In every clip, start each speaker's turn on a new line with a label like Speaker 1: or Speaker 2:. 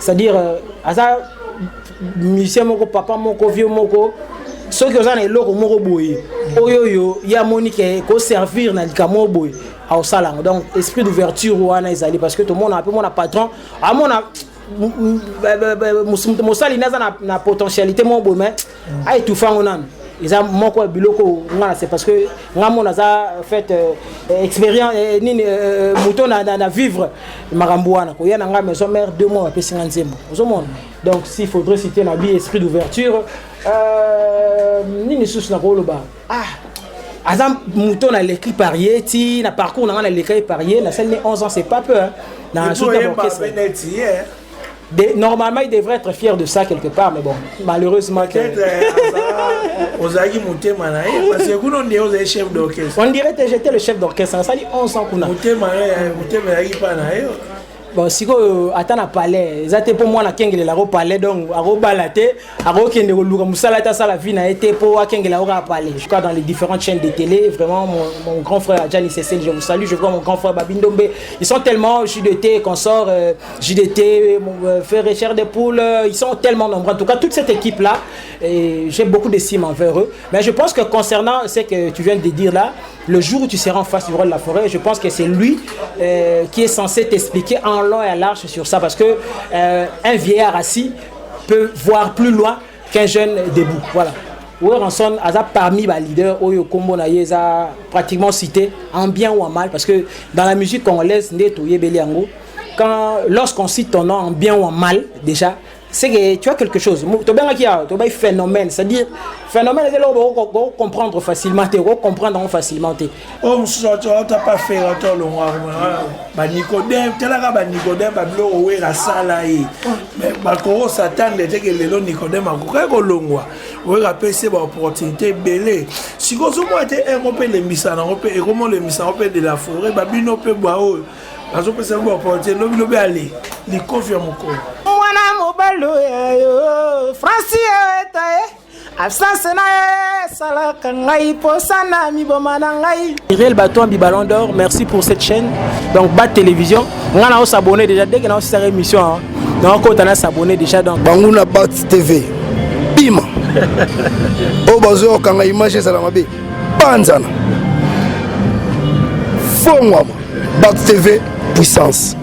Speaker 1: c'est-à-dire asa musicien moko papa moko vieux moko ceux qui ont un eloko moko boye oyo ya monique ko servir na likamo boye au salang donc esprit d'ouverture wana ezali parce que tout le monde a un peu mon patron à mon mosali naza na potentialité mon boye mais a étouffé on a ils ont moko biloko ngana c'est parce que ngamo naza fait expérience ni mouton na vivre maramboana ko yana nga maison mère 2 mois après 50 nzembo ozomona donc s'il faudrait citer na bi esprit d'ouverture nini sous na koloba azam mouton na l'écrit parier ti na parcours na l'écrit parier na celle 11 ans c'est pas peu hein na normalement, il devrait être fier de ça quelque part, mais bon, malheureusement.
Speaker 2: Peut-être Ozagi Mouté Manaï, parce que vous êtes chef d'orchestre.
Speaker 1: On dirait que j'étais le chef d'orchestre, ça dit 11 ans qu'on a.
Speaker 2: Mouté Manaï,
Speaker 1: bon, si vous attendez à palais, c'est pour moi la kengele la palais donc à rebalater, à rekende oluka musalata ça la vie n'a été pour kengele la palais. Je crois dans les différentes chaînes de télé, vraiment mon grand frère Gianni Cecil, je vous salue, je vois mon grand frère Babindombe, ils sont tellement JDT consort JDT mon frère Richard des Poules, ils sont tellement nombreux en tout cas toute cette équipe là et j'ai beaucoup d'estime envers eux. Mais je pense que concernant ce que tu viens de dire là, le jour où tu seras en face du roi de la forêt, je pense que c'est lui qui est censé t'expliquer en long et à large sur ça parce que un vieillard assis peut voir plus loin qu'un jeune debout. Voilà. Ranson a parmi les leaders Oyo Kombo a pratiquement cité en bien ou en mal parce que dans la musique congolaise, lorsqu'on cite ton nom en bien ou en mal déjà, c'est que tu as quelque chose. Tu as un phénomène, c'est-à-dire phénomène c'est là où on peut comprendre facilement, comprendre facilement.
Speaker 2: Oh, tu n'as pas fait autant le roi. Nicodème, tu as Nicodème, tu as sala mais Bakoro Satan était que le Nicodème a couru le roi. On a passé une opportunité belle. Si vous avez un peu de missa, et comment le missa de la forêt, Babino peut boire. Parce que c'est une opportunité, l'homme aller, il confirme encore.
Speaker 1: Réel Baton Ballon d'Or, merci pour cette chaîne. Donc Bat Télévision, on a s'abonner déjà dès qu'on a cette émission. Donc on a s'abonner déjà dans
Speaker 3: Bangouna Bat TV. Bim. Au bazo quand la image est salamabe. Panzana. Fongwa. Bat TV puissance.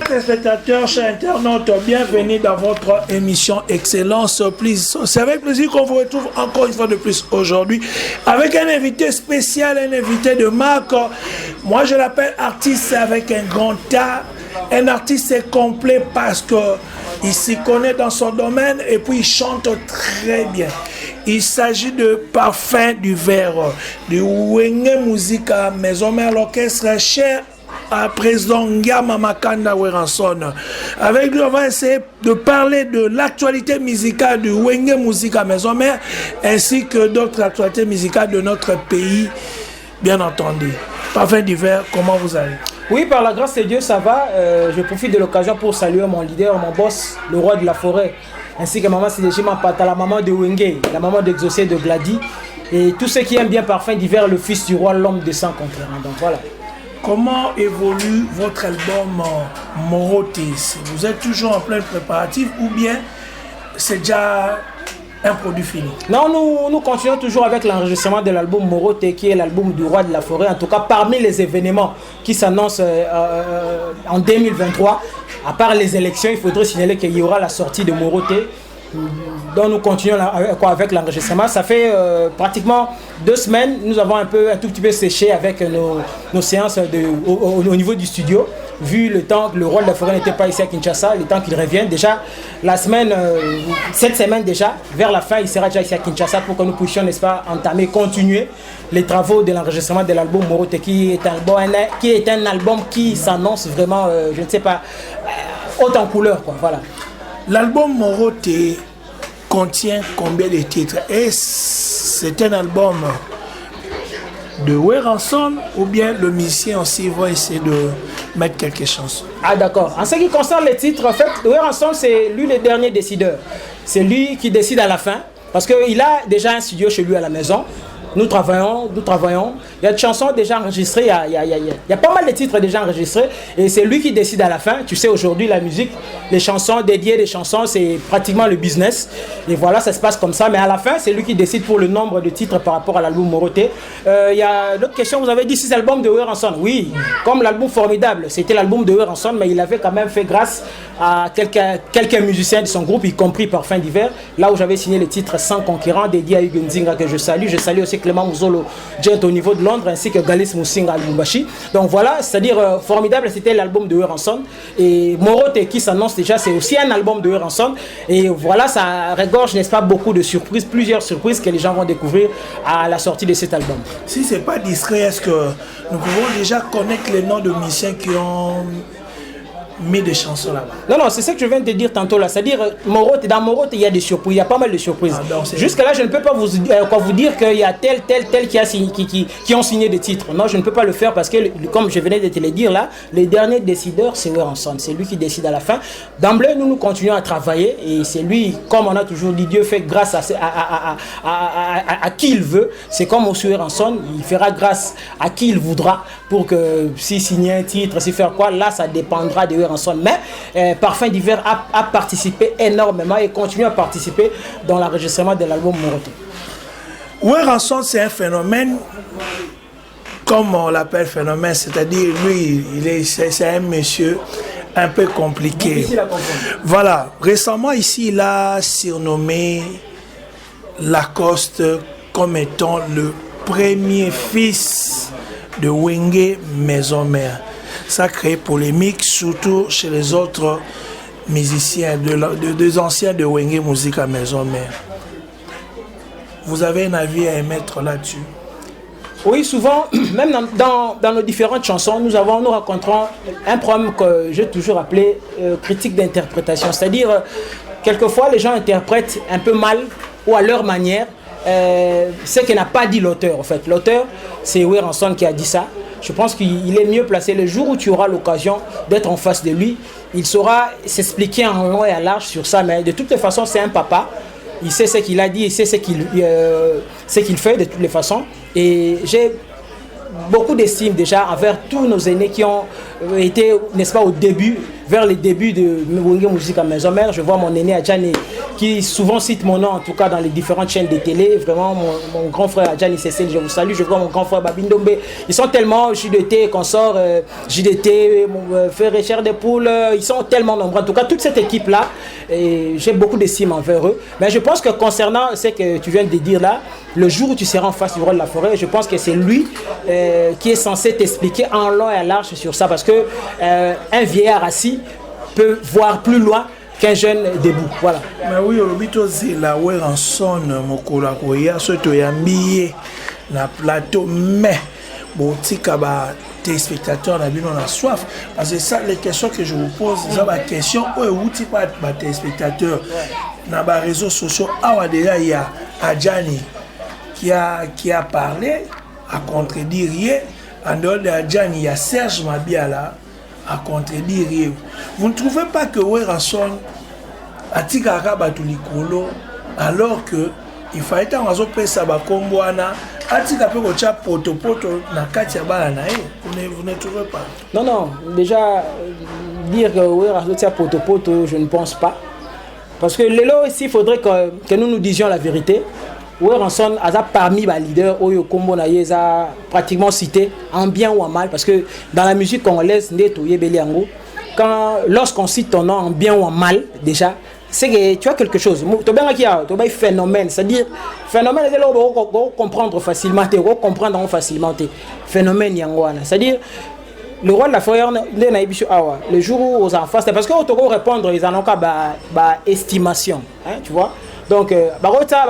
Speaker 2: Chers spectateurs, chers internautes, bienvenue dans votre émission Excellence Plus. C'est avec plaisir qu'on vous retrouve encore une fois de plus aujourd'hui avec un invité spécial, un invité de marque. Moi, je l'appelle artiste avec un grand A. Un artiste complet parce qu'il s'y connaît dans son domaine et puis il chante très bien. Il s'agit de Parfum du Verre, du Wenge Musica, Maison Mère l'orchestre cher à président Ngama Makanda Weranson. Avec lui, on va essayer de parler de l'actualité musicale du Wenge Musica Maison Mère ainsi que d'autres actualités musicales de notre pays, bien entendu. Parfum d'hiver, comment vous allez?
Speaker 1: Oui, par la grâce de Dieu, ça va. Je profite de l'occasion pour saluer mon leader, mon boss, le roi de la forêt, ainsi que maman Sidejima Pata, la maman de Wenge, la maman d'Exaucé de Glady, et tous ceux qui aiment bien Parfum d'hiver, le fils du roi, l'homme de sang conquérant. Donc voilà.
Speaker 2: Comment évolue votre album Morotis? Vous êtes toujours en plein préparatif ou bien c'est déjà un produit fini?
Speaker 1: Non, nous continuons toujours avec l'enregistrement de l'album Moroté, qui est l'album du roi de la forêt. En tout cas, parmi les événements qui s'annoncent en 2023, à part les élections, il faudrait signaler qu'il y aura la sortie de Moroté. Donc nous continuons avec l'enregistrement. Ça fait pratiquement 2 semaines. Nous avons un tout petit peu séché avec nos séances au niveau du studio. Vu le temps que le roi de la forêt n'était pas ici à Kinshasa, le temps qu'il revienne. Déjà, cette semaine déjà, vers la fin, il sera déjà ici à Kinshasa pour que nous puissions, n'est-ce pas, continuer les travaux de l'enregistrement de l'album Moroté, qui est un album qui s'annonce vraiment, je ne sais pas, haute en couleur, quoi. Voilà.
Speaker 2: L'album Moroté contient combien de titres? Et c'est un album de Weranson ou bien le musicien aussi va essayer de mettre quelques chansons?
Speaker 1: Ah d'accord. En ce qui concerne les titres, en fait, Weranson c'est lui le dernier décideur. C'est lui qui décide à la fin parce qu'il a déjà un studio chez lui à la maison. nous travaillons. Il y a des chansons déjà enregistrées, il y a pas mal de titres déjà enregistrés. Et c'est lui qui décide à la fin. Tu sais, aujourd'hui, la musique, les chansons dédiées, les chansons, c'est pratiquement le business. Et voilà, ça se passe comme ça. Mais à la fin, c'est lui qui décide pour le nombre de titres par rapport à l'album Moroté. Il y a d'autres questions. Vous avez dit 6 albums de Weranson. Oui, comme l'album Formidable, c'était l'album de Weranson, mais il avait quand même fait grâce à quelques musiciens de son groupe, y compris Parfum d'hiver. Là où j'avais signé le titre Sans concurrent, dédié à Hugo Nzinga, que je salue. Je salue aussi Clément Mouzolo, Jet au niveau de Londres, ainsi que Galis Moussinga à Lubumbashi. Donc voilà, c'est-à-dire Formidable, c'était l'album de Weranson. Et Moroté qui s'annonce déjà, c'est aussi un album de Weranson. Et voilà, ça regorge, n'est-ce pas, beaucoup de surprises, plusieurs surprises que les gens vont découvrir à la sortie de cet album.
Speaker 2: Si c'est pas discret, est-ce que nous pouvons déjà connaître les noms de musiciens qui ont mis des chansons là-bas?
Speaker 1: Non, c'est ce que je viens de te dire tantôt là. C'est-à-dire, dans Moroté, il y a des surprises, il y a pas mal de surprises. Jusque-là, je ne peux pas vous dire qu'il y a tel qui ont signé des titres. Non, je ne peux pas le faire parce que, comme je venais de te le dire là, les derniers décideurs, c'est Weranson. C'est lui qui décide à la fin. D'emblée, nous continuons à travailler et c'est lui, comme on a toujours dit, Dieu fait grâce à qui il veut. C'est comme au Weranson, il fera grâce à qui il voudra pour que s'il signe un titre, s'il fait quoi, là, ça dépendra de Weranson. Mais Parfum d'hiver a participé énormément et continue à participer dans l'enregistrement de l'album Moroté.
Speaker 2: Weranson, c'est un phénomène, comme on l'appelle phénomène, c'est-à-dire lui, c'est un monsieur un peu compliqué. Voilà, récemment ici, il a surnommé Lacoste comme étant le premier fils de Wenge Maison-Mère. Ça a créé polémique, surtout chez les autres musiciens, des anciens de Wenge Musique à Maison-Mère. Vous avez un avis à émettre là-dessus?
Speaker 1: Oui, souvent, même dans nos différentes chansons, nous rencontrons un problème que j'ai toujours appelé critique d'interprétation. C'est-à-dire, quelquefois, les gens interprètent un peu mal ou à leur manière ce que n'a pas dit l'auteur. En fait, l'auteur, c'est Weranson qui a dit ça. Je pense qu'il est mieux placé le jour où tu auras l'occasion d'être en face de lui. Il saura s'expliquer en long et en large sur ça. Mais de toutes les façons, c'est un papa. Il sait ce qu'il a dit, il sait ce qu'il fait de toutes les façons. Et j'ai beaucoup d'estime déjà envers tous nos aînés qui ont été, n'est-ce pas, au début, vers les débuts de Wenge Musique à Maison-Mère. Je vois mon aîné Adjani qui souvent cite mon nom, en tout cas dans les différentes chaînes de télé. Vraiment, mon grand frère Adjani Cécile, je vous salue. Je vois mon grand frère Babindombe. Ils sont tellement JDT, consort, JDT, Frère Richard des Poules. Ils sont tellement nombreux. En tout cas, toute cette équipe-là, j'ai beaucoup d'estime envers eux. Mais je pense que concernant ce que tu viens de dire là, le jour où tu seras en face du roi de la forêt, je pense que c'est lui qui est censé t'expliquer en long et en large sur ça. Parce que un vieillard assis peut voir plus loin qu'un jeune debout. Voilà.
Speaker 2: Mais oui, au bitozi la Weranson mokola koya soto ya mbiye na plateau mais botika ba téléspectateurs na bino na soif parce que ça les questions que je vous pose ça ba question outi pas ba téléspectateurs na ba réseaux sociaux awa déjà il y a Adjani qui a parlé à contredire rien. En dehors de Adjani il y a Serge Mabiala à contredire. Vous ne trouvez pas que Weranson a tigaka batulikolo alors que il fallait un oiseau pesa bakomboana atika pe kocha poto na kati ya bala na vous ne trouvez pas?
Speaker 1: Non, déjà dire que Weranson tia poto, je ne pense pas. Parce que Lelo ici, il faudrait que nous disions la vérité. Weranson a parmi les leaders Oyo Kombo na yeza pratiquement cité en bien ou en mal parce que dans la musique congolaise lorsqu'on cite ton nom en bien ou en mal déjà c'est que tu as quelque chose tu as un phénomène, c'est-à-dire phénomène c'est là où comprendre facilement phénomène yangwana, c'est-à-dire le roi de la forêt le jour où aux enfants c'est parce que on répondre ils en ont qu'à estimation, hein, tu vois. Donc barota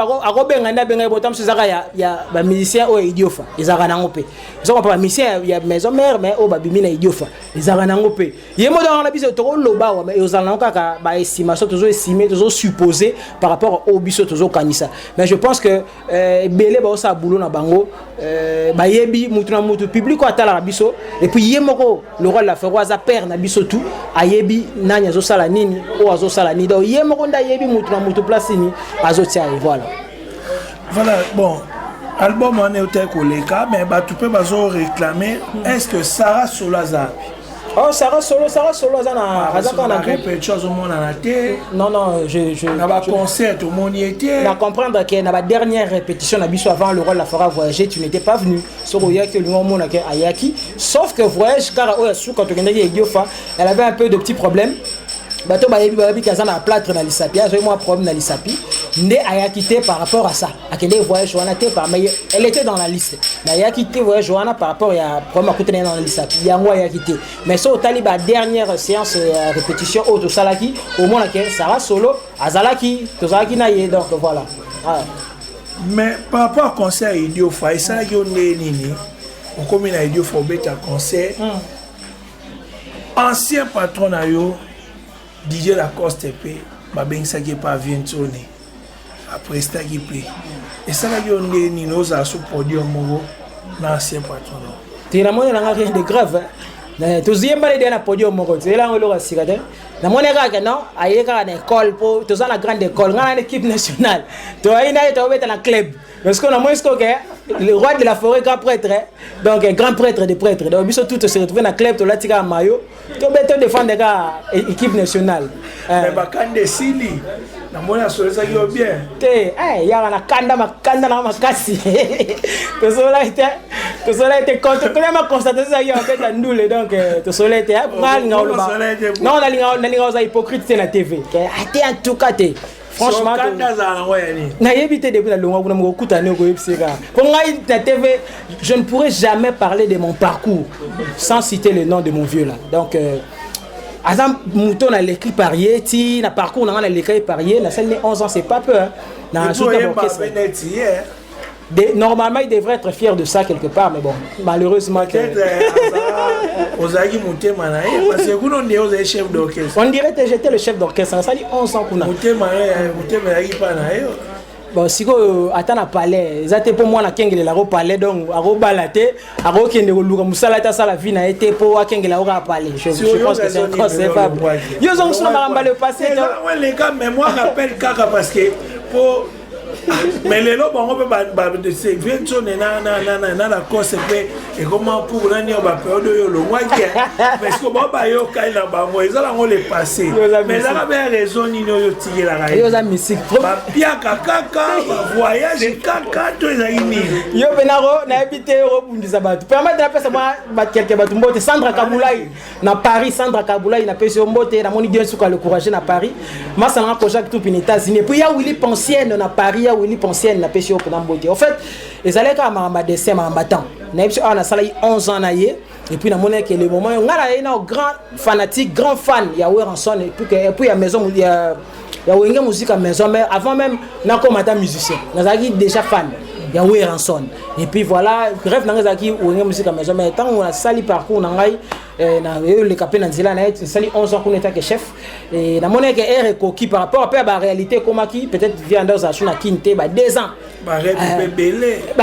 Speaker 1: benga benga botam suzaka ya ba musicien o idiofa ezaka nango pe zoko pa musicien ya maison mère mais o ba bimina idiofa ezaka nango pe yemo dans la biso to loba wa mais ozala nango ka ba estimation toujours estimer toujours supposer par rapport au biso toujours kanisa. Mais je pense que belé ba osa boulot na bango ba yebi mutu na mutu public ko atala biso et puis yemoko le roi de la feroise père na biso tout ayebi nanya zo sala nini o azo sala ni do yemoko nda yebi mutu na mutu place ni azotia, voilà.
Speaker 2: Voilà, bon, album on est au koleka mais ba tu peux bazo réclamer est-ce que Sarah Solaza
Speaker 1: oh Sarah Solo azana
Speaker 2: azaka répétition au monde na té
Speaker 1: non je
Speaker 2: na ba concert au monde était
Speaker 1: na comprendre que na ba dernière répétition na biso avant le roi la fera voyager tu n'étais pas venu sur oya que le monde na ke ayaki sauf que voyage car oya sou quand tu connais Yofa elle avait un peu de petits problèmes bato bayebi kazana plâtre na lisapi j'ai moi problème na lisapi ndé ayakité par rapport à ça akende voyage wana té par mais elle était dans la liste na ayakité voyage wana par rapport ya problème akutene dans la lisapi yango ayakité mais so tali ba dernière séance répétition auto salaki au moins que Sarah Solo azalaki tozalaki na ye donc voilà
Speaker 2: mais par rapport au concert Idio Fa ça yo nini on comme na Idio Fa beta concert ancien patron na yo DJ Lacoste épée babengisa qui pas vient tourner après ça qui plaît et ça là yo ndeni noza sous podium mo na ancien patron
Speaker 1: tu na mona nga rien de grave na toziyemba le na podium mo ko zela ngolo ka sikade na mona ka non ayeka na école po toza na grande école nga na équipe nationale to aina to beta na club parce qu'on a moins que le roi de la forêt grand prêtre donc grand prêtre des prêtres donc biso tout se retrouver na club to la tika mayo to beto défendre ga équipe nationale
Speaker 2: mais bakande sili na mona soleza yo bien
Speaker 1: te ya na kanda na makasi to sola était contre quand même constater ça yo en fait la ndoule donc to sola était mal ngaoloba non na linga za hypocrite na TV ate en tout cas te franchement na évité depuis la longue on kutane ko yebseka pour ngai na TV je ne pourrais jamais parler de mon parcours sans citer le nom de mon vieux là donc Azam mouton a l'écrit parier ti na parcours na l'écrit parier na celle de 11 ans c'est pas peu hein na normalement il devrait être fier de ça quelque part mais bon malheureusement on dirait que j'étais le chef d'orchestre ça dit 11 ans qu'on a bon siko atana palais ezate pour moi na kengele la palais donc aro balate aro kende ko luka musala ta sala vie na été pour kengele aro palais je pense que c'est inconcevable yo zong suna maramba le passé
Speaker 2: les gars mais moi rappelle kaka parce que pour mais les lobes on peut de ces viens na la course et comment pour nani on va perdre yo le moi qui parce que baba yo kai na bango ils allons les passer mais ça a raison ni yo tirer la raille
Speaker 1: yo za musique
Speaker 2: ba pia kaka voyage kaka to ezayini
Speaker 1: yo benaro na habité yo bundisa batu permettre la pesa moi ba quelques batu mbote Sandra Kabulai na Paris Sandra Kabulai na pesa mbote na moni bien suka le courage na Paris ma ça na project tout pineta zine puis ya Willy Pensienne na Paris ya Willy Pensienne na pesa pour na mbote en fait les allez ka ma dessin ma battant na pesa on a salé 11 ans na ye et puis na moni que le moment on a un grand fanatique grand fan ya Weranson et puis ya maison ya wenge musique à maison mais avant même na comme étant musicien nazaki déjà fan ya Weranson et puis voilà rêve nazaki wenge musique à maison mais tant on a sali parcours nangai na le capé na nzela na sali 11 ans qu'on était que chef et na monnaie que est coquille par rapport à la réalité comme qui peut-être vient dans sa chuna kinte ba 2 ans
Speaker 2: ba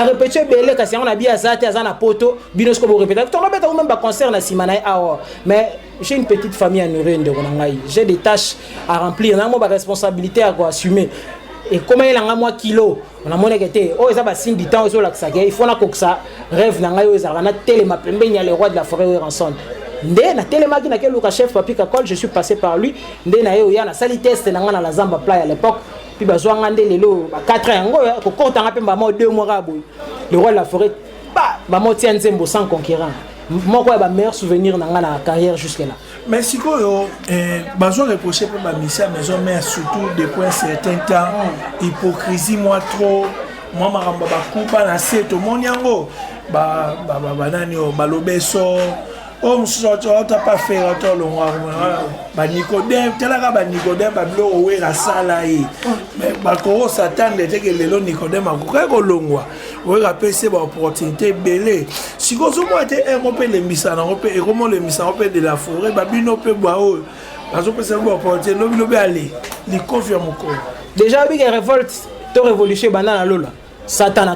Speaker 1: répéter belé kasi on a bien azate azana poto binosco bo répéter to robeta ou même ba concert na simana mais j'ai une petite famille à nourrir de Ronangai j'ai des tâches à remplir na mo ba responsabilité à assumer et comment il a moi kilo on a monnaie que té oh ça ba signe du temps sur la il faut na koksa rêve na ngai ozara na telema pembeni ya le roi de la forêt Weranson ndé na telemaki na keluka chef papi kakol je suis passé par lui ndé na yo ya na sali test na ngana la zamba play à l'époque puis bazwa ngande lelo ba 4 ans ngo ko kota nga pemba mo 2 mois rabo le roi de la forêt ba mo tient nzembo sans conquérant moko ya ba meilleur souvenir na ngana carrière jusque là
Speaker 2: mais si ko yo bazwa reprocher pour ba mission maison mais surtout depuis un certain temps hypocrisie moi trop moi maramba ba kuba na seto monyango ba nani o balobeso oh monsieur tu as pas fait autant le roi ba Nicodème telaka ba Nicodème ba blo owe la sala yi mais ba ko Satan de que lelo Nicodème akoka ko longwa o rappelle c'est ba opportunité belé si ko so mo était un peu le misa na et comment le misa de la forêt ba bino pe ba o bazo pe c'est ba opportunité no bino be aller li confirme ko
Speaker 1: déjà bi que révolte to révolution banana lola Satan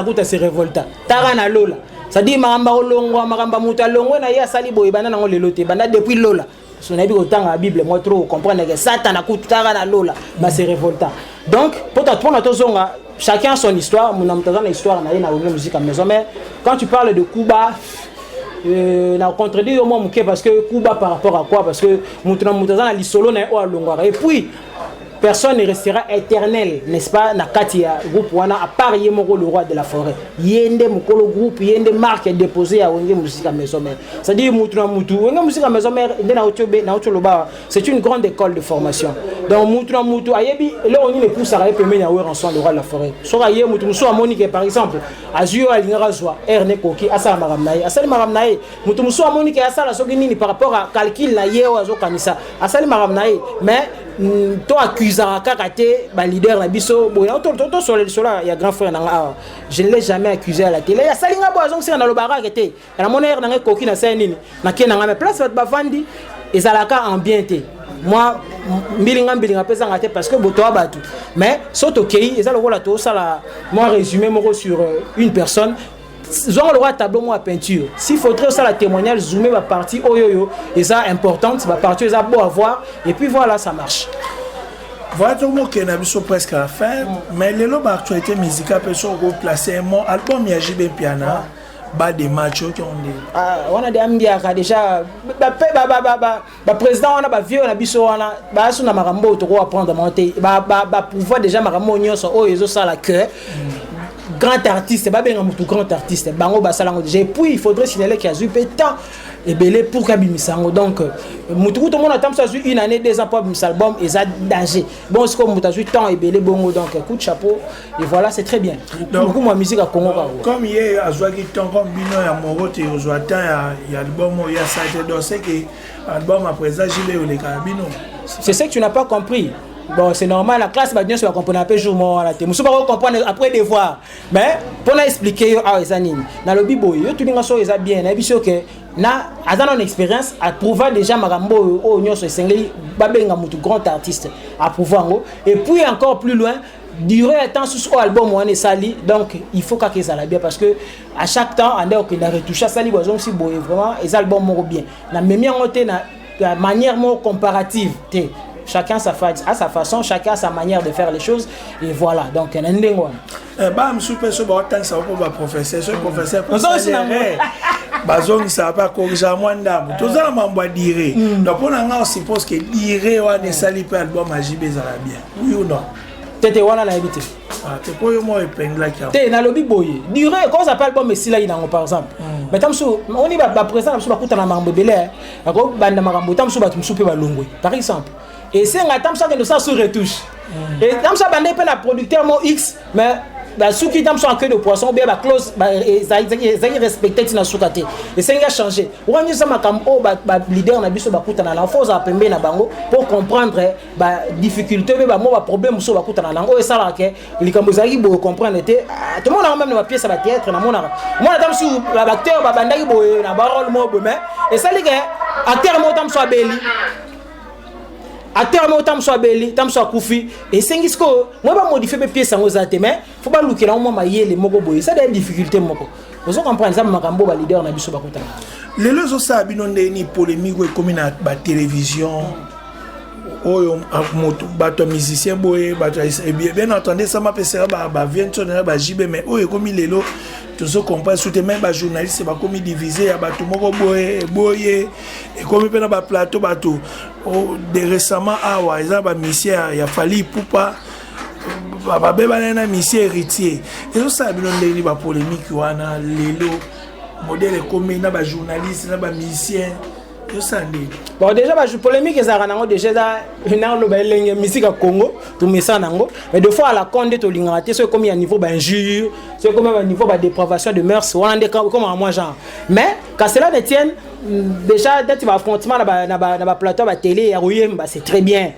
Speaker 1: kuta se révolta tarana lola ça dit maramba olongwa maramba muta longwe na ya sali boy banana ngo lelo te banda depuis lola so na bi ko tanga bible moi trop comprendre que Satan akutara na lola ba se révolta donc pour ta to zonga chacun a son histoire, mon amtazana histoire na musique à maison, mais quand tu parles de Kuba, na contredit au moins parce que Kuba par rapport à quoi? Parce que Moutazana li solo na o Longwara. Et puis personne ne restera éternel, n'est-ce pas? Na katia groupe wana à part Yemoko le roi de la forêt. Yende mukolo groupe, yende marque déposé à Wenge musique à maison mère. C'est-à-dire Wenge musique à maison mère na Ocholoba, c'est une grande école de formation. Donc Moutou ayebi là on ne pousse à répéter na wer ensemble le roi de la forêt. Sora yé Moutou so Monique par exemple, Azio alingara zwa Erne Koki asa maramnaye. Asali maramnaye, Moutou so Monique asa la sogini par rapport à calcul na yé ozo kanisa. Asali maramnaye, mais to accusera karaté ba leader na biso boya to sur il y a grand frère nanga je ne l'ai jamais accusé à la télé ya salinga boazong c'est na lo baraka te na mona nanga koki na senini na kenanga me place ba vandi ezalaka ambiente moi mbilinga pesa ngate parce que boto abatu mais soto kei ezalo kola to sala moi résumé moko sur une personne. Zoom le roi tableau moi peinture. S'il faudrait ça la témoignage zoomer ma partie oyoyo et ça importante, ma partie ça beau à voir et puis voilà ça marche.
Speaker 2: Voilà tout le monde qui est presque à la fin, mais les lots d'actualité musicale peut se replacer mon album Yajibe Piana. Bas des matchs qui ont des
Speaker 1: on a des amis déjà président on a ba vieux on a biso on a ba suna marambo to ko apprendre à monter pouvoir déjà marambo nyonso o ezo sala que grand artiste ba benga mutu grand artiste bango basalango déjà et puis il faudrait signaler qu'il y a eu temps et belé pour kabimisango donc mutu tout le monde attend ça une année 2 ans pour mis album et ça danger bon c'est comme mutu a eu temps et belé bongo donc coup de chapeau et voilà c'est très bien beaucoup moi musique à Congo
Speaker 2: comme hier a joué temps comme bino ya morote au joatan ya album ya ça donc c'est que album à présent Gilles ou les carabino
Speaker 1: c'est ce que tu n'as pas compris. Bon, c'est normal, la classe va bien se comprendre un peu jour moi la télé. Nous pas comprendre après des voir. Mais pour expliquer ah les animes. Dans le bibo, yo tout dinga so eza bien, na biso que na azana une expérience à prouver déjà marambo o nyoso sengeli babenga mutu grand artiste à prouver et puis encore plus loin durer temps sur album on est sali donc il faut que ça la bien parce que à chaque temps on est que na retoucher sali boison si boy vraiment les albums mo bien. Na memi ngote na manière mo comparative té. Chacun a sa façon, chacun a sa manière de faire les choses et voilà donc on a une langue.
Speaker 2: Bam super so ba tant ça pour ba professeur, ce professeur bazong ça pas corriger moi ndambo. Toza mambo dire. Donc on a suppose que dire on est sali per album Yajibe zala bien. Oui ou non?
Speaker 1: Tete wana na habité.
Speaker 2: Ah, te poyo mo epengla kia.
Speaker 1: Te na lobi boye. Dire comment ça s'appelle album Mesila inango par exemple. Mais tamso on y va présent tamso ba kutana mambo belé. Ako banda makambo tamso ba tumsu pe ba longwe. Par exemple. Et c'est un tam ça que nous ça sur retouche. Et tam ça bandé pe na producteur mo X mais ba souki tam so en queue de poisson bien ba close ba ça respecter na soukate. Et c'est nga changer. Wani ça makambo ba leader na biso ba kutana na force a pembe na bango pour comprendre ba difficulté ba mo ba problème so ba kutana na ngo et ça là que likambo zaki bo comprendre té tout le monde a même na pièce ba théâtre na mona. Moi tam so ba acteur ba bandaki bo na ba rôle mo bo mais et ça li que acteur mo tam so abeli acteur mo tam so abeli tam so kufi et sengisko moi ba modifier be pièce ngo zate mais faut pas lukela mo mayele moko boye ça des difficultés moko vous comprenez ça makambo ba leader na biso ba kutana
Speaker 2: les lezo ça binonde ni polémique ko comme na ba télévision oyo moto bato musicien boye bato bien entendu ça m'a fait ba viento na ba jibe mais oyo comme lelo tout ce qu'on peut soutenir même ba journaliste ba comme divisé ya bato moko boye et comme pe na ba plateau bato de récemment awa ils ba missia ya fali poupa ba beba na missia héritier et ça binonde ni ba polémique wana lelo modèle comme na ba journaliste na ba musicien.
Speaker 1: Bon déjà bah je polémique ça ranango déjà na lo ba lenge musique à Congo tout mesa nango mais deux fois à la conde to lingate c'est comme il y a niveau injure c'est comme un niveau dépravation de mœurs on est comme à moi genre mais quand cela ne tienne déjà dès tu vas affrontement na ba plateau ba télé ya royemba c'est très bien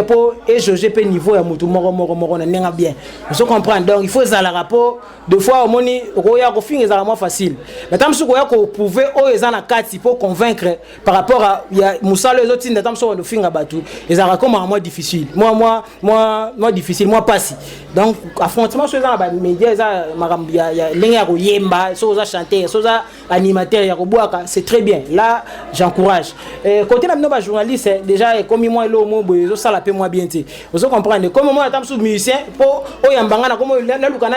Speaker 1: pour et GP niveau ya mutu moro na nenga bien vous comprenez donc il faut ça la rapport deux fois au moni roya ko finir ça moins facile mais tam su ko ya ko prouver o ezana kati pour convaincre par rapport à Moussa les autres n'attendent sur le finger battu les a comme moi difficile moi difficile moi pas si donc affrontement sur les médias ça ya linga ko yemba so za chanter so za animateur ya ko boaka c'est très bien là j'encourage côté na ba journaliste déjà comme moi le mot bozo ça la paix moi bien tu vous comprendre comme moi attends sous musicien pour oyambanga na comme na luka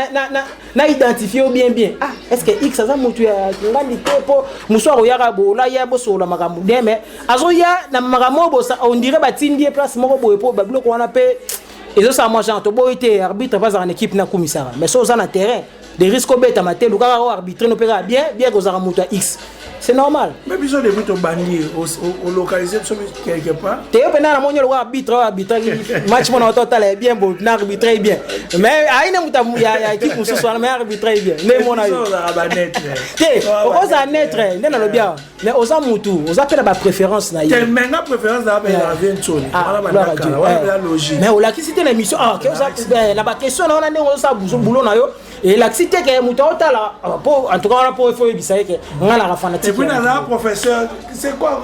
Speaker 1: na identifier bien ah est-ce que X ça mutu ya ngani pour muswa oyaka bo la ya bo so la makambo mais azoya na makambo bo on dirait batindi place moko boye pour bablo ko na pe et ça moi j'ai to boité arbitre pas en équipe na commissariat mais ça na terrain des risques bêta maté luka arbitre no pera bien que ça mutu X c'est normal
Speaker 2: mais biso de buto bandi au localiser quelque part
Speaker 1: te yo pena na monyo le arbitre match mon total bien bon na arbitre bien mais aina muta ya équipe muso so na arbitre bien mais mon ayo te o za netre ndena lo bien mais oza mutu oza pena ba préférence na
Speaker 2: quelle menga préférence na ba la ventoni voilà la logique
Speaker 1: mais on l'a qui c'était l'émission que oza la ba question na on a ça boulot na yo et la cité que muta otala pour en tout cas on pour faut bisaye que ngala fanatique.
Speaker 2: Et puis un professeur, c'est quoi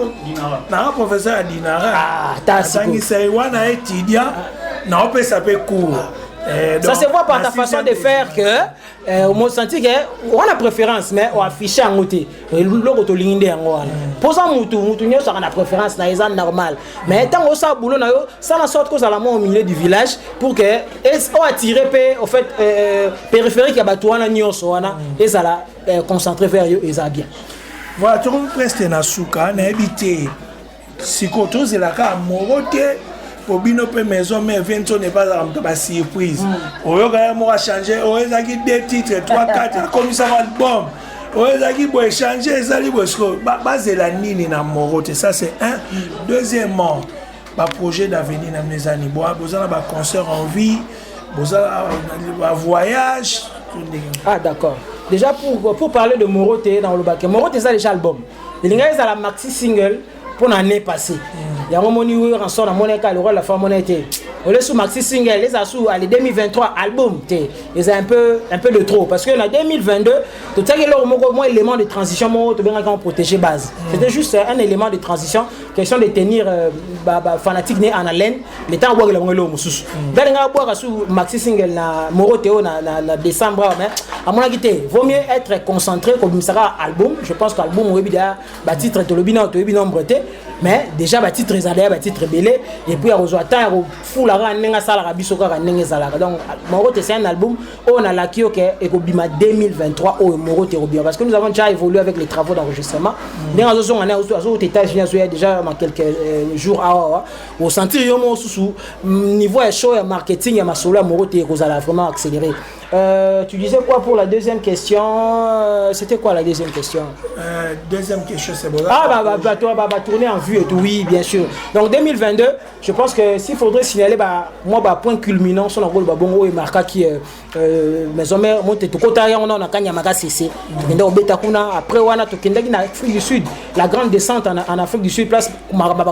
Speaker 2: un professeur à Dinara?
Speaker 1: Ah, t'as
Speaker 2: c'est un étudiant, non, peut s'appeler cours.
Speaker 1: Ça se voit par ta façon de faire que on senti que on a préférence mais on affiche en côté logo to linde en wala posant mutu nyo ça a préférence na ezan normal mais tant on ça boulot na yo ça la sorte que ça la au milieu du village pour que on attirer au fait périphérique ya batouana nyonso wana et ça la concentrer vers eux et ça bien.
Speaker 2: Voilà, tu vois presque na suka na habité sikoto c'est la ka morote pour bino pe maison mais 20 n'est pas la surprise. On va moi changer, on va qui deux titres 3 4 comme ça album. On va qui pour changer ça libre base la nini na morote ça c'est un. Deuxièmement, ba projet d'avenir na mes années bois, vous avez ba concert en vie, vous avez un voyage.
Speaker 1: Ah d'accord. Déjà pour parler de Morote dans le bac, Morote c'est déjà album. Il y a la maxi single pour l'année passée. Il y a un moment où on sort dans mon école, le rôle de la femme monétaire. On est sous maxi single, les sous les 2023 album. C'est un peu de trop parce que en 2022, tout ça qui est là au élément de transition, moi tout bien quand protéger base. C'était juste un élément de transition, question de tenir fanatique né en haleine. Le temps où il y a le mususu. Dans les boire sous maxi single na Moroteo na décembre, à mon avis, vaut mieux être concentré comme ça album. Je pense qu'album au bien titre de l'obina au nombre mais déjà ba titre ezalaya ba titre belé et puis akozwa temps ya fulaka nenga sala biso kaka nenga zalaka donc Morote c'est un album on a la kioke et kobima 2023 au Morote robia parce que nous avons déjà évolué avec les travaux d'enregistrement nenga zo ngana aux États-Unis il y a déjà quelques jours au sentir yo mo sous niveau show et marketing ya masolo Morote kozala vraiment accéléré. Tu disais quoi pour la deuxième question? C'était quoi la deuxième question?
Speaker 2: Deuxième question, c'est bon.
Speaker 1: Ah, bah, tourner en vue et tout, oui, bien sûr. Donc 2022, je pense que s'il faudrait signaler, moi, point culminant, son rôle, bon, et marqué qui mes hommes montent tout côté, on a Kanyamaka CC. Après, on a tout en Afrique du Sud, la grande descente en Afrique du Sud, place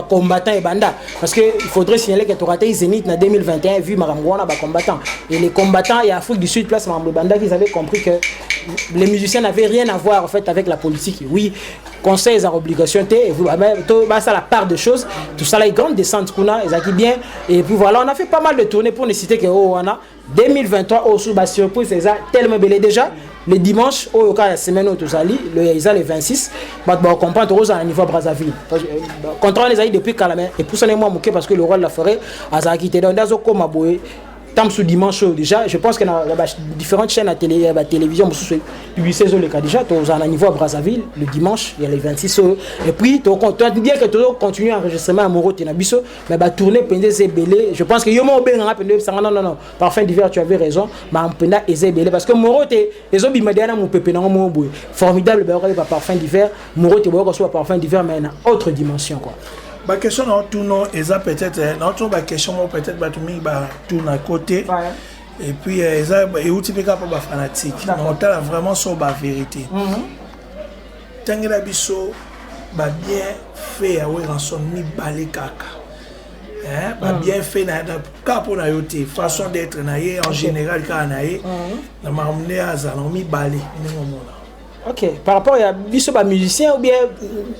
Speaker 1: combattant et banda. Parce qu'il faudrait signaler que tu as raté Zénith en 2021, vu Marangouana, combattant. Et les combattants et Afrique du Sud, place Banda, ils avaient compris que les musiciens n'avaient rien à voir en fait avec la politique. Oui, conseils à obligation, ça la part de choses. Tout ça, les grandes descentes qu'on a, ils acquis bien. Et puis voilà, on a fait pas mal de tournées pour ne citer que on a 2023 au sous surprise, c'est tellement belé déjà. Le dimanche, au cas de la semaine où tous allés, ils ont les 26. On comprend tous à niveau Brazzaville. Contre les aïe depuis Calamé. Et pour ça, moi, parce que le rôle de la forêt, a quitté dans des comme à Boé. Tant ce dimanche déjà, je pense qu'il y a différentes chaînes à télévision, publicité le cas déjà, tu as un niveau à Brazzaville, le dimanche, il y a les 26 et puis tu as dit que tu continues l'enregistrement à Morote Nabiso, mais tourner pendant belé, je pense que Yomo Ben non, parfum d'hiver, tu avais raison, mais en pendant belé parce que Morote, les autres bimadiana mon pépé non mon boy, formidable parfum d'hiver, Morote reçoit parfum d'hiver mais en autre dimension quoi.
Speaker 2: La question tout non eza peut-être notre question peut-être batumi ba tout à côté et puis eza et outil peka pas fanatique on t'a vraiment sur la vérité tangela biso ba bien fait à ranson ni balé kaka ba bien fait na pour na yoté façon d'être na en général ka na na m'amener à zalomi balé ni
Speaker 1: Ok, par rapport à biso ba musicien ou bien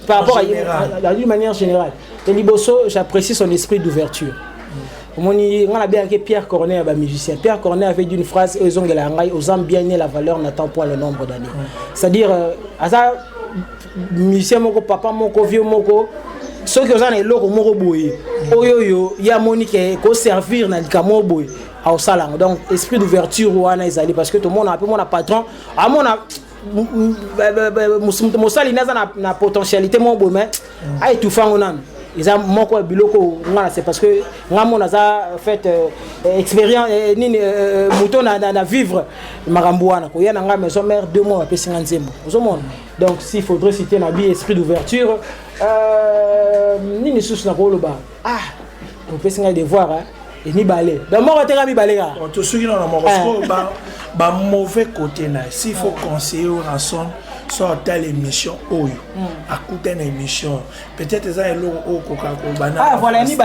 Speaker 1: par rapport à d'une manière générale. Et Liboso, j'apprécie son esprit d'ouverture. On a bien que Pierre Corneille est un musicien. Pierre Corneille avait dit une phrase aux hommes bien nés, la valeur n'attend pas le nombre d'années. C'est-à-dire, musicien, mon papa, mon vieux, mon ceux qui ont un élo, mon boy, oyoyo, il y a Monique qui servir dans le camo boy. Donc, esprit d'ouverture, parce que tout le monde a un peu mon patron. À mon Moussali n'a potentialité, mon beau, mais à étouffer mon âme. Ils ont mon quoi biloko c'est parce que on a fait expérience ni mouton à vivre marambouana ko yana nga maison mère 2 mois après 50e donc s'il faudrait citer un esprit d'ouverture ni sous na ko loba on peut s'engager de voir et ni balé donc moi on mi balé
Speaker 2: on te suit dans ba mauvais côté là s'il faut conseiller aux rançons sur telle émission à côté d'une émission peut-être ça est lourd au Coca-Cola
Speaker 1: voilà mi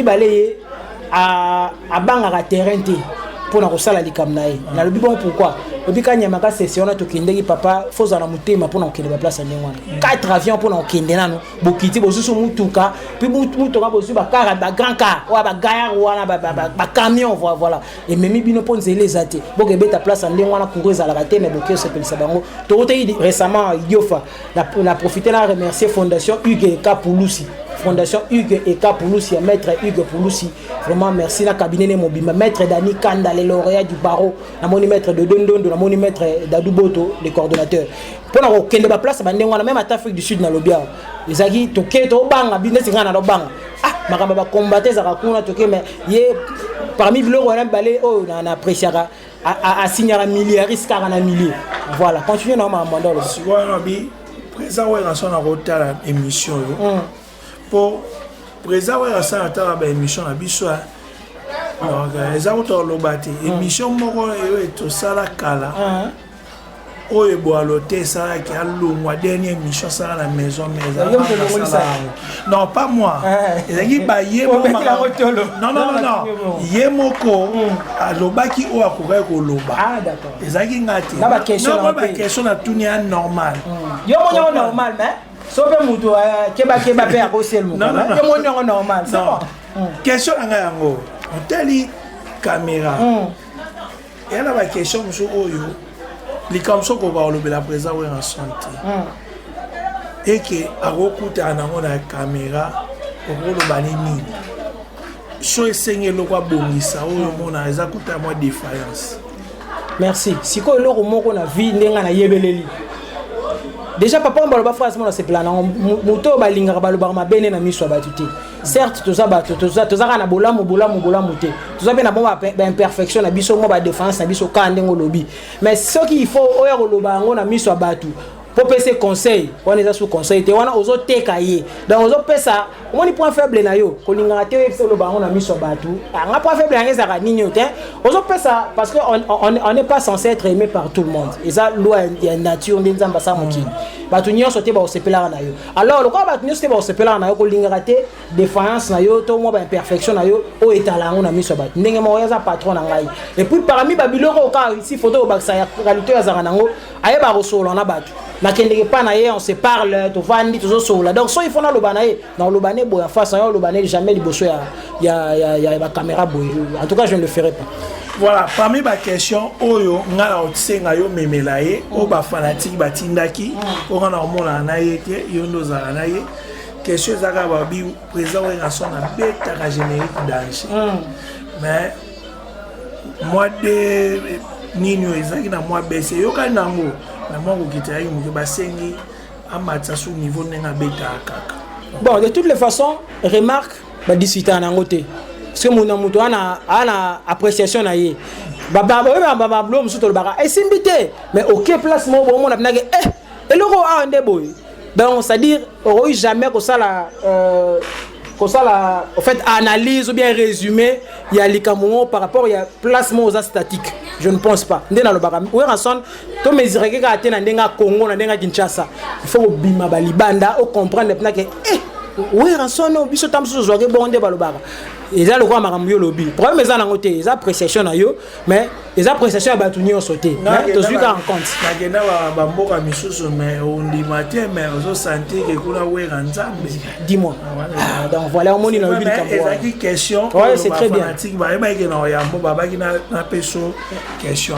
Speaker 1: balayé à bangara terrain pour na kosala likamnae na lobi bon pourquoi obi ka nyama ka session na to kindeki papa faut na mutema pour na okende ba place ndengwana 4 avions pour na okende nano bokiti bosusu mutuka puis mutuka bosu ba car ba grand car ou ba gaillard wana ba camion voilà et memi bino pour nzele zate boke beta place ndengwana courir à la te mais boke se pelisa bango to roté récemment idiofa la profiter na remercier fondation Hugues Kapouloussi Fondation Hugues et Kapouloussi, maître Hugues Pouloussi. Vraiment merci na cabinet mobile maître Dani Kanda les lauréats du barreau, na moni maître de Dondondo, na moni maître d'Aduboto les coordonnateurs. Pour na kende ba place ba ndengwana même à Afrique du Sud na lobia. Ezaki toke to banga business ngana do banga. Makamba ba combattre za kuna toke mais ye parmi biloko wana balé na appréciera à signer un milliards car na milliers. Voilà, continuez na mandalo.
Speaker 2: Souvent bi présent ouais dans son retard émission pour préserver la santé de l'émission à Bissoa. Donc, les auteurs l'ont battu. Émission moko est tout ça la cala. Oh, et boire l'hôtel, ça qui a la dernière émission ça à la maison, non, pas moi. Non. Yemoko à l'obaki ou à courir au loba.
Speaker 1: Ah, d'accord.
Speaker 2: Les aguilles ngati. Non, pas question à tout normal.
Speaker 1: Yo, normal, mais. Sauf muto keba pe akosel mo. Non. Yo normal, c'est bon.
Speaker 2: Question ngo. On teli caméra. Et là la question monsieur oyo. Li comme ça ko ba lobe la présent ouais en santé. Et que arokuta na ngona caméra ko lo banini. So esenye lo kwa bongisa oyo mona ezakuta moi défaillance.
Speaker 1: Merci. Siko eloko moko na vie ndenga na yebeleli. Déjà papa on baloba phrase mon c'est plan moto balinga baloba mabene na miso batute certes toza bato toza kana bolamu te toza pe na bomba imperfection na biso mo ba défense na biso ka ndengo lobi mais ce qu'il faut oya koloba ngo na miso batu pour passer conseil on est sous conseil te wana ozo teka ye donc ozo pesa moni point faible na yo kolinga te efse loba ngo na miso batu nga point faible nga za nini te ozo pesa parce que on n'est pas censé être aimé par tout le monde et ça loi ya nature ndenzamba sa mokili batu nyonso te ba osepela na yo alors lokwa batu nyonso te ba osepela na yo kolinga te défaillance na yo to mo ba imperfection na yo o etala ngo na miso batu ndenge mo ya za patron na ngai et puis parmi babiloko ka ici photo baksa ya qualité ya za nango ayeba rosolo na batu na kendeke pa na ye on se parle to vandi to sola donc so il faut na lobanaye na lobane boya face na lobane jamais liboso ya ba caméra boy en tout cas je ne le ferai pas.
Speaker 2: Voilà, parmi ma question oyo ngala otsenga yo memelaye o ba fanatique batindaki o kana omona na ye te yo ndoza na ye question zaka ba bi président wa nation na beta ka générique danger. Mais moi de nino ezaki na moi baisser yo kana ngo na moi ko kitaya yo muke basengi amatsa sous niveau nenga beta kaka.
Speaker 1: Bon, de toutes les façons, remarque ba discuter en angoté. Parce que mon ana appréciation na ye. Baba blom sur le bara. Et simbité. Mais OK place mo bon on a binage et le ro a ndé boy. Donc c'est-à-dire on jamais que ça la en fait analyse ou bien résumé il y a likamongo par rapport il y a placement aux statiques. Je ne pense pas. Ndé na le bara. Ou ranson to mesurer que ka tena ndenga Congo na ndenga Kinshasa. Il faut bima balibanda o comprendre que oui ranson no biso tamso zo ke bonde balobaka. ils ont le droit à me lobby. Problème ils ont noté, ils ont appréciation na yo, mais ils ont appréciation à batuni en sauté. Mais tu suis en compte.
Speaker 2: Na gena ba mboka misusu mais on dit matin mais on sentir que kuna we ranzambe.
Speaker 1: Dis-moi. Donc voilà, on est dans le but
Speaker 2: de Camboire. Question.
Speaker 1: Ouais, c'est très bien.
Speaker 2: Ba ba ki na yambo baba ki na peso question.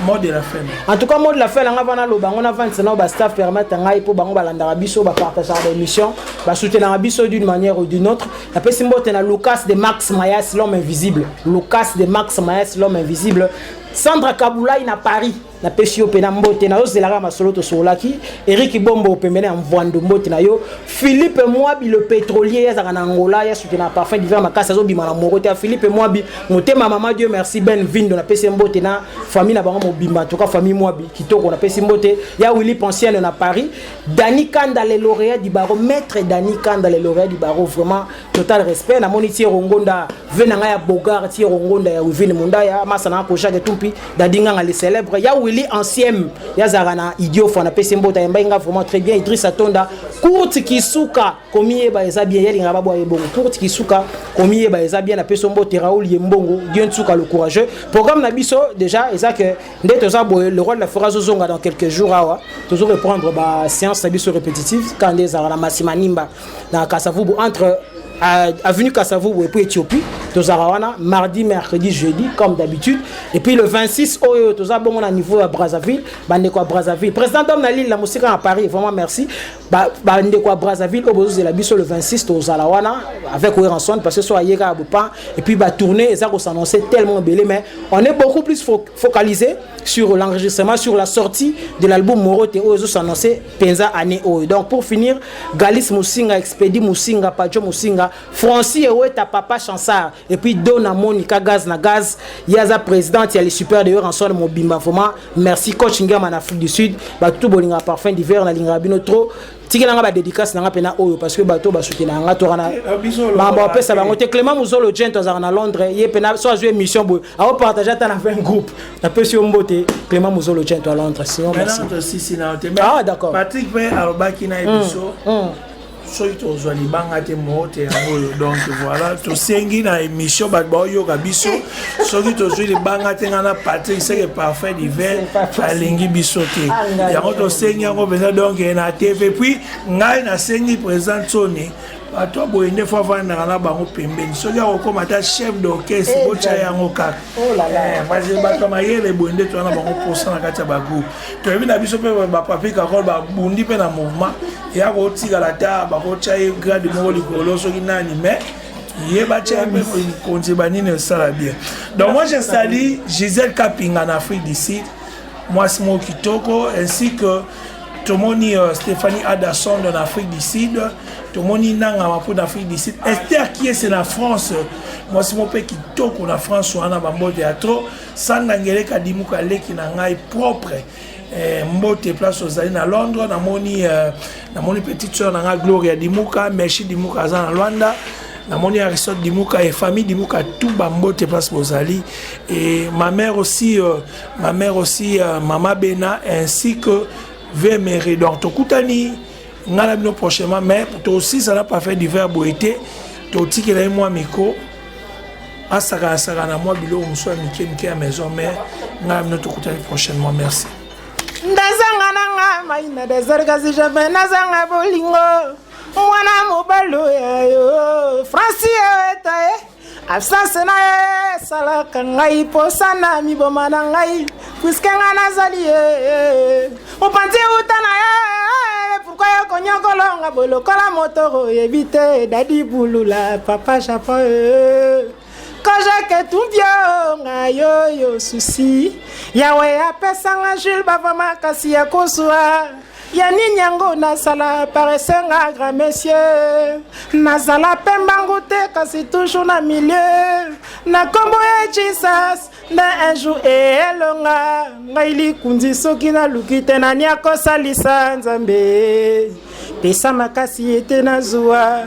Speaker 2: Mot de la fin.
Speaker 1: En tout cas, mot de la fin, on va loba, on avance na ba staff permettre ngai pour bango balanda biso ba partager l'émission, ba soutenir biso d'une manière ou d'une autre. La pesi mbote na Lucas de Max Mayas, l'homme invisible. Lucas de Max Mayas, l'homme invisible. Sandra Kaboulaï na Paris. Na pesio pena mbote na yo zelaka masolo to solaki Eric Bombo pemene en vando mbote na yo Philippe Mwabi le pétrolier ya na Angola ya soutenir parfum d'hiver makasa zo bima na morote ya Philippe Mwabi motema mama Dieu merci Ben Vindo na pesi mbote na famille na bango mobimba to ka famille Mwabi kitoko na pesi mbote ya Willy Pensienne na Paris Dani Kanda le lauréat du barreau maître Dani Kanda le lauréat du barreau vraiment total respect na monitier Rongonda venanga ya Bogart tier Rongonda ya Wivine Mundaya masana ko Jacques Tumpi dadinga le célèbre ya ancien yazarana idiot fona pese mbota yamba vraiment très bien Idrissa Tonda Kurt Kisuka komiye ba eza bien yeli ngaba boye bongo Kurt Kisuka komiye ba eza bien na pese mbote Raoul Yembongo Dieu Tsuka le courageux programme na biso déjà eza que ndeto za boye le roi de la phrase zonga dans quelques jours awa toujours reprendre ba séance na biso répétitive quand des arana Masimanimba na Kasavubu entre avenue Kasavubu et puis Éthiopie Tozarawana mardi mercredi jeudi comme d'habitude et puis le 26 oyo tozabongo na niveau à Brazzaville bandeko à Brazzaville président d'homme na l'île la musique à Paris vraiment merci bandeko à Brazzaville au besoin de la biso le 26 Tozarawana avec Oueranson parce que soit yeka abupa et puis ba tourner et ça qu'on s'annonçait tellement belé mais on est beaucoup plus focalisé sur l'enregistrement sur la sortie de l'album Morote oyo s'annonçait penza année oyo donc pour finir Galis Musinga Expedi Musinga Pacho Musinga Francis Eweta Papa Chansard et puis Dona Monica Gaz na Gaz Yaza présidente il y a les super d'ailleurs en son mobimba vraiment merci coach Ngama en Afrique du Sud ba tout bolinga parfum d'hiver na linga bino trop tikela nga ba dédicace na pena oyo parce que bato ba soutenir nga to kana ba ba pesa ba ngote Clément Muzolo Gent ozara na Londres ye pena so jouer émission boy a partager ta na 20 groupe na pesi mbote Clément Muzolo Gent à Londres sinon merci ah d'accord
Speaker 2: Patrick Pe alobaki na émission soki tozwa libanga te mote yango donc voilà tosengi na émission bato baoyoka biso soki tozwi libanga te ngana Patrick seke parfait d'hiver alingi biso te yango tosengi yango mpenza donc na TV puis ngai nasengi président Tsone bato boye nde fois vandaka na bango pembeni soki akokoma ta chef d'orchestre botya yango kaka parce que bato mayele boye nde toza na bango posa na kati ya bagroupe toyebi na biso mpe bapapi kakol babundi mpe na mouvement ya kotikala ta bakotya ye grade moko likolo soki nani mais ye batya mpe konti banini esala bien donc moi je salue Gisèle Kapinga en Afrique du Sud mwasi moko kitoko ainsi que tomoni Stéphanie Adasson en Afrique du Sud tomoni nanga mapo d'Afrique du Sud Esther qui est en France mwasi moko mpe kitoko na France wana bambote ya trop sanga ngeleka dimuka leki na ngai propre mbote place ozali na Londres namoni petite soeur nanga Gloria Dimuka Merci Dimuka aza na Luanda namoni Aristote Dimuka et famille Dimuka tout bambote place bozali et ma mère aussi Mama Bena ainsi que VMR donc tokutani ngala bino prochainement mais toi aussi ça n'a pas fait d'hiver boité totikela moi miko asaka na moi bilo mso mike à maison mais ngala bino tokutani prochainement merci
Speaker 1: ndazanga nanga maina dezerga si jamais nazanga bolingo mwana mobalo yayo Francis etae absence na ye salaka ngai posana miboma na ngai puisque nga nazali opanzi utana ye pourquoi konyokolonga bolokola motoro yebite dadi bulula papa chapeau quand j'ai tout bien ngayo souci yawe apesanga Jules bavama kasi ya koswa ya ninyango nasala paraissenga grand monsieur nazala pembango te kasi toujours na milieu na kombo ya Jesus na un jour elonga ngai likundi soki na lukite nani akosalisa nzambe pesa makasi ete na zuwa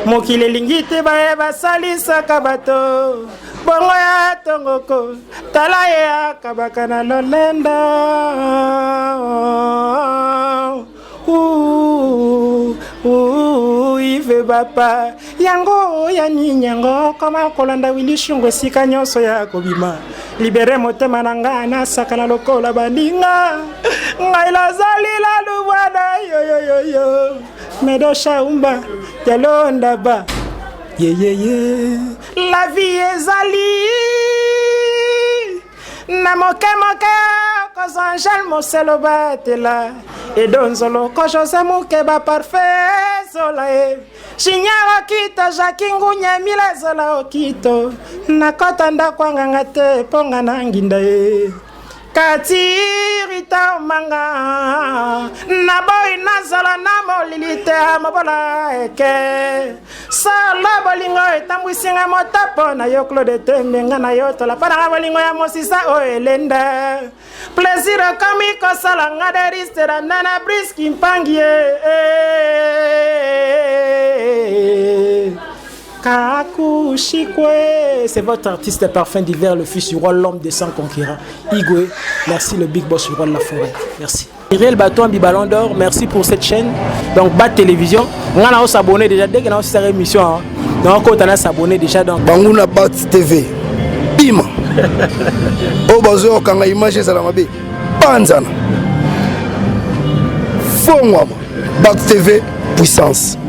Speaker 1: mokili elingi te baye basalisaka bato bongo ya tongoko tala ye akabaka na lolenda rive bapa yango ya ninyango koma kolanda wili shungwe sika nyonso ya kobima libere motema na nga na sakana lokola baninga ngai lazali la lubwana yo medo shaumba yalonda ba ye la vie ezali na moke cause angel moselo batela et donzolo ko jose muke ba parfait solae shinyara kita jakingunya milezola okito nakota ndakwanga ngate ponga nanginda e katirita manga na boy nazala na molilite amabola eke sala bolingo etambwisinga motapo na yo Claude Tembenga na yo tola para bolingo ya mosisa o elenda plaisir comme kosala nga de ristera nana briski mpangie Kakushikwe, c'est votre artiste parfum d'hiver, le fils du roi, l'homme des 100 conquérants. Igwe, merci le big boss du roi de la forêt. Merci. Cyril Baton Ballon d'Or, merci pour cette chaîne. Donc, Bat Télévision. On a s'abonner déjà. Dès qu'on a cette émission, donc on a s'abonner déjà. Donc,
Speaker 3: Bangouna Bat TV. Bim. Oh, bazo, quand la image est salamabe. Panzana. Fongwama. Bat TV, puissance.